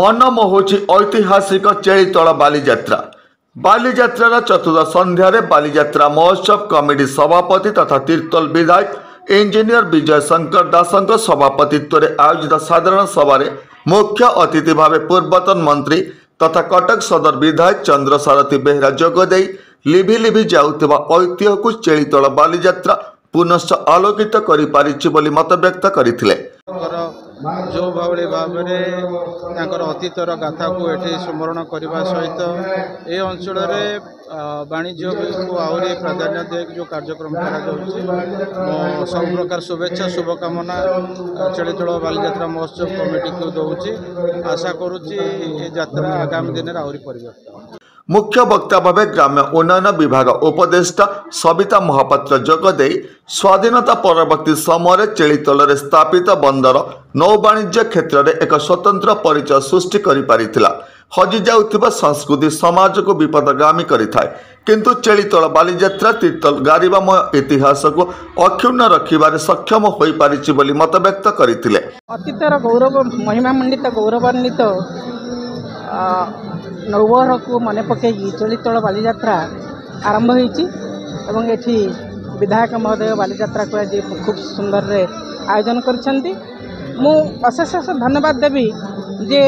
मन मोहुची ऐतिहासिक चेलीतोड़ बालीजात्रा। बालीजात्रार चतुर्थ संध्यारे बालीजात्रा महोत्सव कमिटी सभापति तथा तीर्तोल विधायक इंजीनियर विजय शंकर दासଙ୍କ सभापतित्व आयोजित साधारण सभारे मुख्य अतिथि भाव पूर्वतन मंत्री तथा कटक सदर विधायक चंद्र सारथी बेहरा जोगदे लिभि लिभि जाउथिबा ऐतिह्य को चेलीतोड़ बालीजात्रा पुनश्च आलोकित करि पारिछि बोली मत व्यक्त करथिले। जो भाई भाव में अतीतर गाथा को ये स्मरण करने सहित ये अंचल वाणिज्य को आहरी प्राधान्य दे जो कार्यक्रम कर सब प्रकार शुभेच्छा शुभकामना चेलीतोड़ बालीजात्रा महोत्सव कमिटी को दूची। आशा करुच्ची आगामी दिन में आहरी परिवर्तन। मुख्य वक्ता भावे ग्राम्य उन्नयन विभाग उपदेष्टा सविता महापात्र जोगदे स्वाधीनता परवर्ती समय चेलीतोड़ स्थापित बंदर नौवाणिज्य क्षेत्र में एक स्वतंत्र परिचय सृष्टि कर हजि जाउथिबा संस्कृति समाज को विपदगामी करिथाय, किंतु चेलीतोड़ बालीजात्रा तीर्तोल गारिबामय इतिहास को अक्षुण्ण रखिबारे सक्षम होई पारिछि बोली मत व्यक्त करथिले। अतीतर गौरव महिमामंडित गौरवान्वित नौवर को मन पकई चेलीतोड़ बालीजात्रा आरंभ होती एठी विधायक महोदय बालीजात्रा को आज खूब सुंदर रे आयोजन करछंती। मु अशेष धन्यवाद देवी जे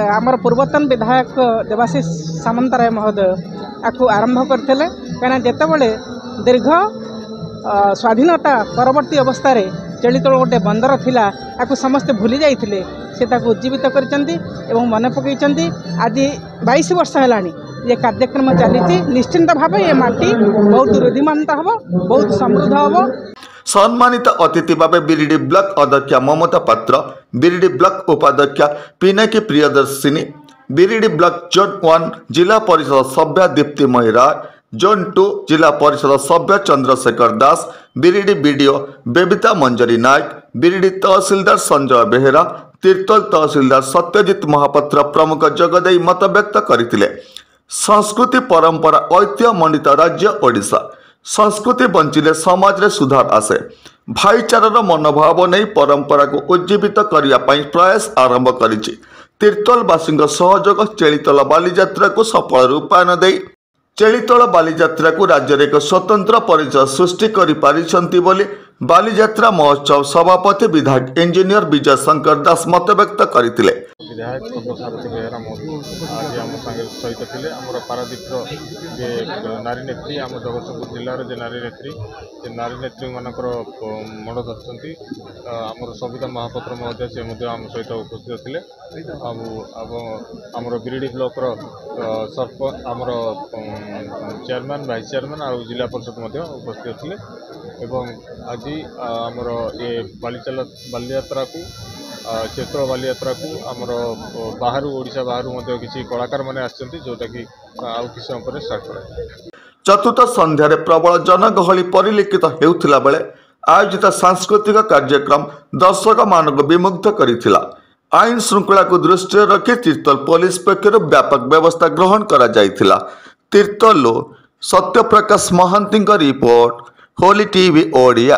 आमर पूर्वतन विधायक देवाशीष सामंतराय महोदय आपको आरंभ करते कहीं जितेबले दीर्घ स्वाधीनता परवर्ती अवस्था चेलीतोड़ गोटे बंदर थिला आपको समस्ते भूली जाइथिले से उज्जीवित करछंती एवं मन पकई आज 22 वर्ष है ये कार्यक्रम चली। निश्चिंत भाव ये माटी बहुत रुद्धिमान हम बहुत समृद्ध हम। सम्मानित अतिथि भाव बिरिडी ब्लॉक अध्यक्षा ममता पात्र, बिरिडी ब्लॉक उपाध्यक्षा पिनाकी प्रियदर्शिनी, बिरिडी ब्लॉक जोन 1 जिला परिषद सभ्य दीप्तिमयी राय, जोन 2 जिला परिषद सभ्य चंद्रशेखर दास, बिरिडी बीडीओ बेबिता मंजरी नायक, बिरिडी तहसीलदार संजय बेहरा, तीर्तोल तहसीलदार सत्यजित महापात्र प्रमुख जोगदे मत व्यक्त करथिले। संस्कृति परंपरा ऐतिह्य मंडित राज्य ओडिशा, संस्कृति बंचिले समाज रे सुधार आसे। भाईचारार मनोभाव नहीं परंपरा को उज्जीवित करने प्रयास आरंभ करिछि। तीर्तोलवासी सहयोग चेलीतोड़ बालीजात्रा को सफल रूपायन दे चेलीतोड़ बालीजात्रा को राज्य एक स्वतंत्र परिचय सृष्टि कर पारिछंती बोली बालीजात्रा महोत्सव सभापति विधायक इंजीनियर विजय शंकर दास मत व्यक्त करथिले। विधायक चंद्र सारथी बेहरा आज आम संगे सहित थे आम पारादीपर जे नारी नेत्री आम जगतसिंहपुर जिलार जे नारी नेत्री मानकर मड़ धरती आमर सविता महापात्र महोदय से आम सहित उपस्थित थे। आमर बिरिडी ब्लॉक सरपंच आमर चेयरमैन वाइस चेयरमैन आ जिला परिषद उपस्थित थे एवं आज आमर ये बालीजात्रा को चेलीतोड़ बालीजात्रा को आमर बाहर ओडिशा बाहर किसी कलाकार माने आछंती जोटा कि आउ किसी समय पर स्टार्ट करा। चतुर्थ संध्यारे प्रबल जनगहली परिलक्षित हेउथिला बेले आयोजित सांस्कृतिक कार्यक्रम दर्शक मानक विमुग्ध करिथिला। आईन श्रृंखला को दृष्टि रखी तीर्तोल पुलिस पक्षर व्यापक व्यवस्था ग्रहण करा जायथिला। तीर्तोल सत्यप्रकाश महांती रिपोर्ट, होली टीवी ओडिया।